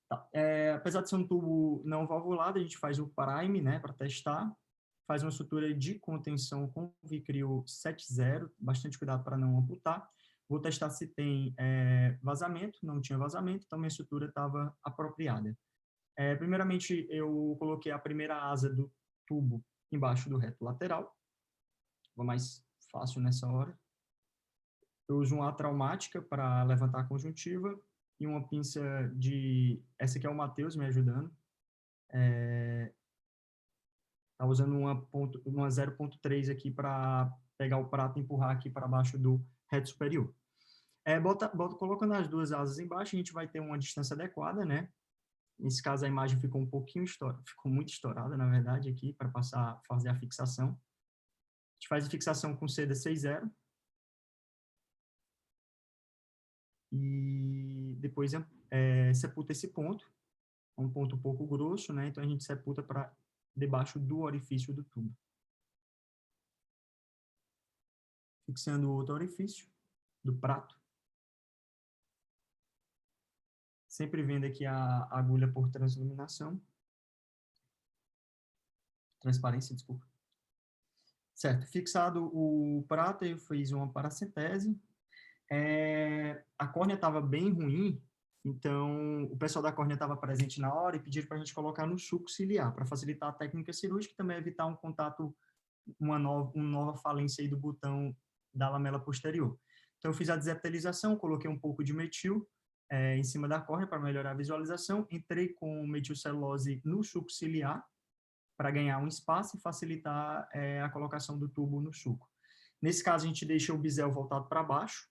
Tá. Apesar de ser um tubo não valvulado, a gente faz o prime, né, para testar. Faz uma sutura de contenção com Vicryl 7.0, bastante cuidado para não amputar. Vou testar se tem vazamento, não tinha vazamento, então minha sutura estava apropriada. Primeiramente, eu coloquei a primeira asa do tubo embaixo do reto lateral. Vou mais fácil nessa hora. Eu uso uma traumática para levantar a conjuntiva e uma pinça essa aqui é o Matheus me ajudando. Tá usando uma 0.3 aqui para pegar o prato e empurrar aqui para baixo do reto superior. Colocando as 2 asas embaixo, a gente vai ter uma distância adequada, né? Nesse caso, a imagem ficou ficou muito estourada, na verdade, aqui, para fazer a fixação. A gente faz a fixação com CD60. E depois sepulta esse ponto. É um ponto um pouco grosso, né? Então, a gente sepulta para debaixo do orifício do tubo. Fixando o outro orifício do prato. Sempre vendo aqui a agulha por transiluminação. Transparência, desculpa. Certo, fixado o prato, eu fiz uma paracentese. A córnea estava bem ruim, então o pessoal da córnea estava presente na hora e pediram para a gente colocar no suco ciliar, para facilitar a técnica cirúrgica e também evitar um contato, uma nova falência aí do botão da lamela posterior. Então, eu fiz a desepitelização, coloquei um pouco de metil em cima da córnea para melhorar a visualização, entrei com metilcelulose no suco ciliar para ganhar um espaço e facilitar a colocação do tubo no suco. Nesse caso, a gente deixa o bisel voltado para baixo.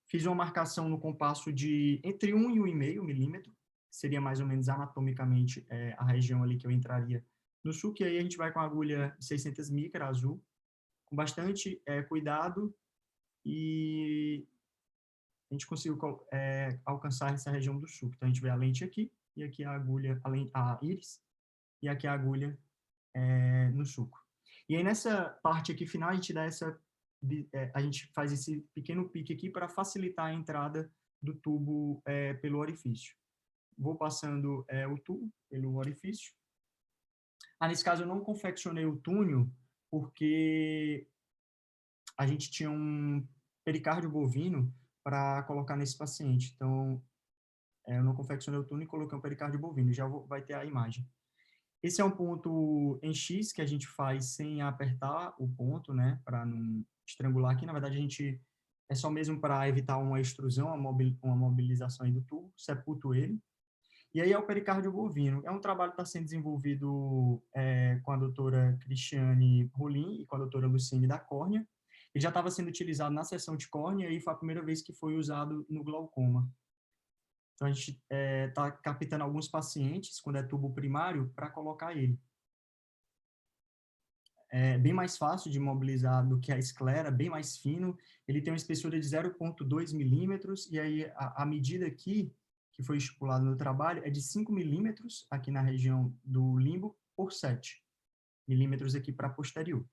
Fiz uma marcação no compasso de entre 1 e 1,5 milímetro, seria mais ou menos anatomicamente a região ali que eu entraria no suco, e aí a gente vai com a agulha 600 micra azul, com bastante cuidado, e a gente conseguiu alcançar essa região do suco. Então, a gente vê a lente aqui, e aqui a agulha, a íris, e aqui a agulha no suco. E aí, nessa parte aqui final, a gente faz esse pequeno pique aqui para facilitar a entrada do tubo pelo orifício. Vou passando o tubo pelo orifício. Nesse caso, eu não confeccionei o túnel, porque a gente tinha um pericárdio bovino para colocar nesse paciente. Então, eu não confeccionei o túnel e coloquei um pericárdio bovino. Já vai ter a imagem. Esse é um ponto em X que a gente faz sem apertar o ponto, né, para não estrangular aqui. Na verdade, a gente é só mesmo para evitar uma extrusão, uma mobilização aí do tubo, sepulto ele. E aí é o pericárdio bovino. É um trabalho que está sendo desenvolvido com a doutora Cristiane Rolim e com a doutora Luciene da córnea. Ele já estava sendo utilizado na seção de córnea e foi a primeira vez que foi usado no glaucoma. Então, a gente está captando alguns pacientes, quando é tubo primário, para colocar ele. É bem mais fácil de mobilizar do que a esclera, bem mais fino. Ele tem uma espessura de 0,2 milímetros, e aí a medida aqui, que foi estipulada no trabalho, é de 5 milímetros aqui na região do limbo por 7 milímetros aqui para posterior.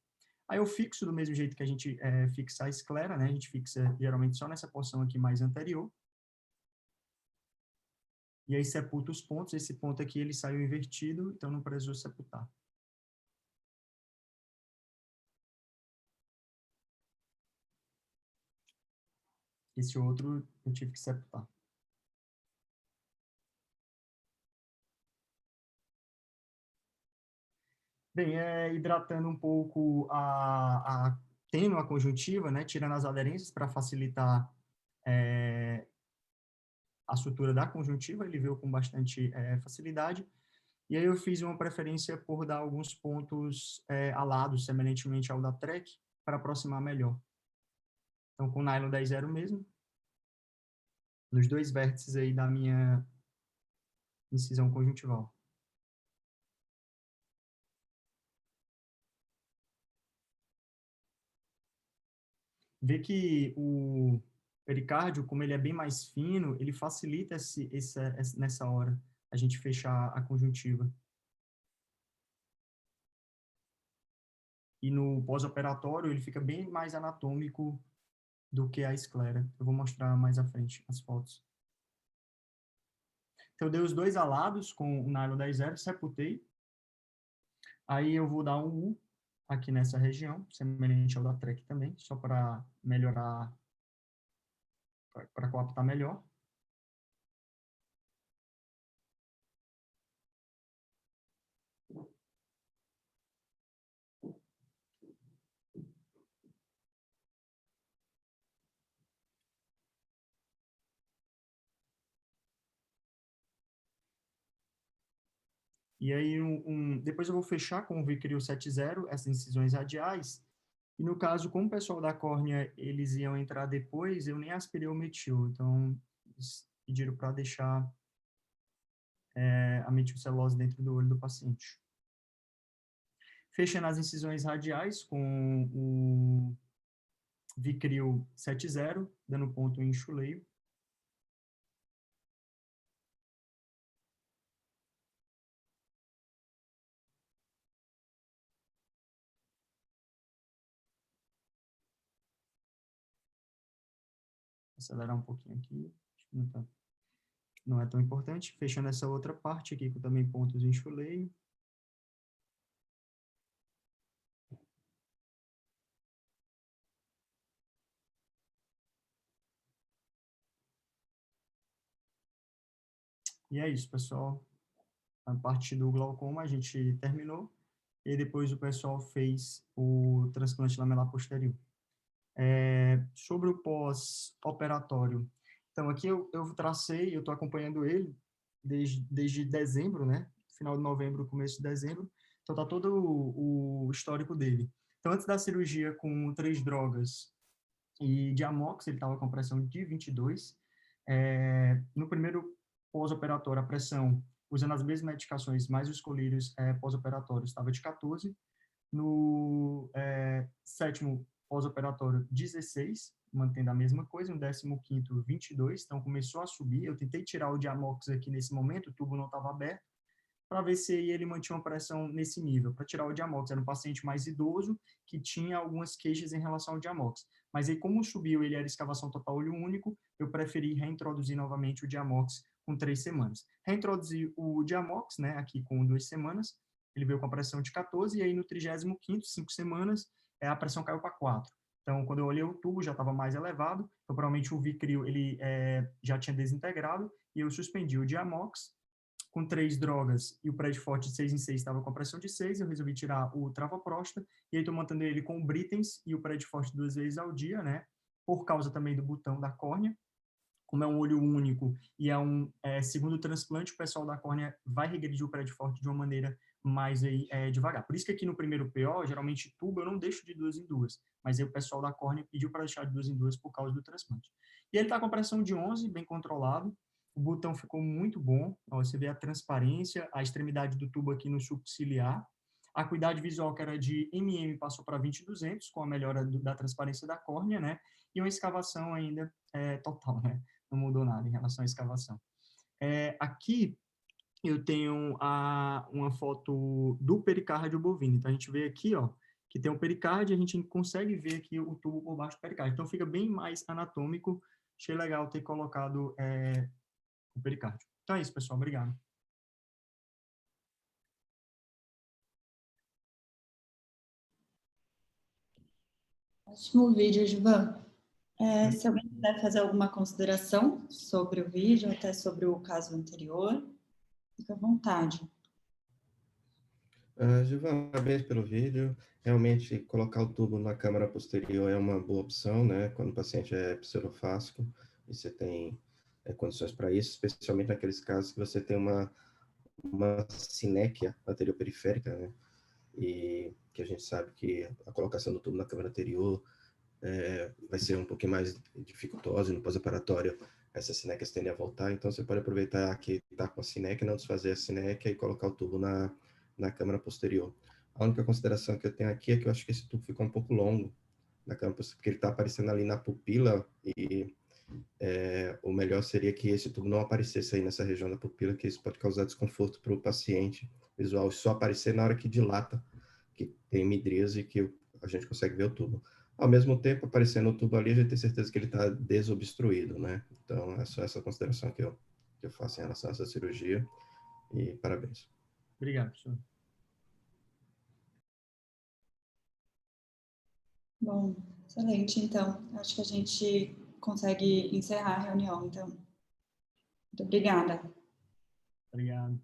Aí eu fixo do mesmo jeito que a gente fixa a esclera, né? A gente fixa geralmente só nessa porção aqui mais anterior. E aí sepulta os pontos. Esse ponto aqui ele saiu invertido, então não precisou sepultar. Esse outro eu tive que sepultar. Bem, hidratando um pouco tendo a conjuntiva, né, tirando as aderências para facilitar a sutura da conjuntiva, ele veio com bastante facilidade. E aí eu fiz uma preferência por dar alguns pontos alados, semelhantemente ao da Trek, para aproximar melhor. Então, com nylon 10-0 mesmo, nos 2 vértices aí da minha incisão conjuntival. Vê que o pericárdio, como ele é bem mais fino, ele facilita nessa hora a gente fechar a conjuntiva. E no pós-operatório, ele fica bem mais anatômico do que a esclera. Eu vou mostrar mais à frente as fotos. Então, eu dei os 2 alados com o nylon 10-0, sepultei. Aí eu vou dar um U aqui nessa região, semelhante ao da Trek também, só para melhorar, para coaptar melhor. E aí, depois eu vou fechar com o Vicryl 70, essas incisões radiais. E no caso, como o pessoal da córnea, eles iam entrar depois, eu nem aspirei o metil. Então, eles pediram para deixar a metilcelulose dentro do olho do paciente. Fechando as incisões radiais com o Vicryl 70, dando ponto em enxuleio. Acelerar um pouquinho aqui. Não é tão importante. Fechando essa outra parte aqui com também pontos em enxuleio. E é isso, pessoal. A parte do glaucoma a gente terminou. E depois o pessoal fez o transplante lamelar posterior. Sobre o pós-operatório. Então, aqui eu tracei, eu estou acompanhando ele desde dezembro, né? Final de novembro, começo de dezembro. Então, está todo o histórico dele. Então, antes da cirurgia com 3 drogas e de amox, ele estava com pressão de 22. No primeiro pós-operatório, a pressão, usando as mesmas medicações, mais os colírios pós-operatórios, estava de 14. No 7º pós-operatório, 16, mantendo a mesma coisa. No 15º, 22. Então, começou a subir. Eu tentei tirar o Diamox aqui nesse momento, o tubo não estava aberto, para ver se ele mantinha uma pressão nesse nível. Para tirar o Diamox, era um paciente mais idoso, que tinha algumas queixas em relação ao Diamox. Mas aí, como subiu, ele era escavação total olho único, eu preferi reintroduzir novamente o Diamox com 3 semanas. Reintroduzi o Diamox, né, aqui com 2 semanas, ele veio com a pressão de 14, e aí no 35º, 5 semanas, a pressão caiu para 4. Então, quando eu olhei o tubo, já estava mais elevado, então provavelmente o Vicryl ele já tinha desintegrado, e eu suspendi o Diamox com 3 drogas, e o Predfort de 6 em 6 estava com a pressão de 6, eu resolvi tirar o travoprosta, e aí estou mantendo ele com o Britens e o Predfort 2 vezes ao dia, né, por causa também do botão da córnea, como é um olho único e é um segundo transplante, o pessoal da córnea vai regredir o prédio forte de uma maneira mais devagar. Por isso que aqui no primeiro PO, geralmente tubo eu não deixo de 2 em 2, mas aí o pessoal da córnea pediu para deixar de 2 em 2 por causa do transplante. E ele está com pressão de 11, bem controlado, o botão ficou muito bom, ó, você vê a transparência, a extremidade do tubo aqui no sulco ciliar, a acuidade visual que era de mm passou para 20/200, com a melhora da transparência da córnea, né, e uma escavação ainda total, né, não mudou nada em relação à escavação. Aqui eu tenho uma foto do pericárdio bovino. Então, a gente vê aqui, ó, que tem o pericárdio, a gente consegue ver aqui o tubo por baixo do pericárdio. Então, fica bem mais anatômico. Achei legal ter colocado o pericárdio. Então, é isso, pessoal. Obrigado. Ótimo vídeo, Gilvan. Se alguém quiser fazer alguma consideração sobre o vídeo, até sobre o caso anterior, fica à vontade. Gilvan, parabéns pelo vídeo. Realmente, colocar o tubo na câmara posterior é uma boa opção, né? Quando o paciente é pseudofásico e você tem condições para isso, especialmente naqueles casos que você tem uma sinéquia anterior periférica, né? E que a gente sabe que a colocação do tubo na câmara anterior vai ser um pouquinho mais dificultosa, no pós-operatório essas sinéquias tendem a voltar, então você pode aproveitar que está com a sinéquia, não desfazer a sinéquia e colocar o tubo na câmara posterior. A única consideração que eu tenho aqui é que eu acho que esse tubo ficou um pouco longo na câmara posterior, porque ele está aparecendo ali na pupila e o melhor seria que esse tubo não aparecesse aí nessa região da pupila, que isso pode causar desconforto para o paciente visual, só aparecer na hora que dilata, que tem midríase e que a gente consegue ver o tubo. Ao mesmo tempo, aparecendo o tubo ali, a gente tem certeza que ele está desobstruído, né? Então, é só essa consideração que eu faço em relação a essa cirurgia, e parabéns. Obrigado, professor. Bom, excelente, então. Acho que a gente consegue encerrar a reunião, então. Muito obrigada. Obrigado.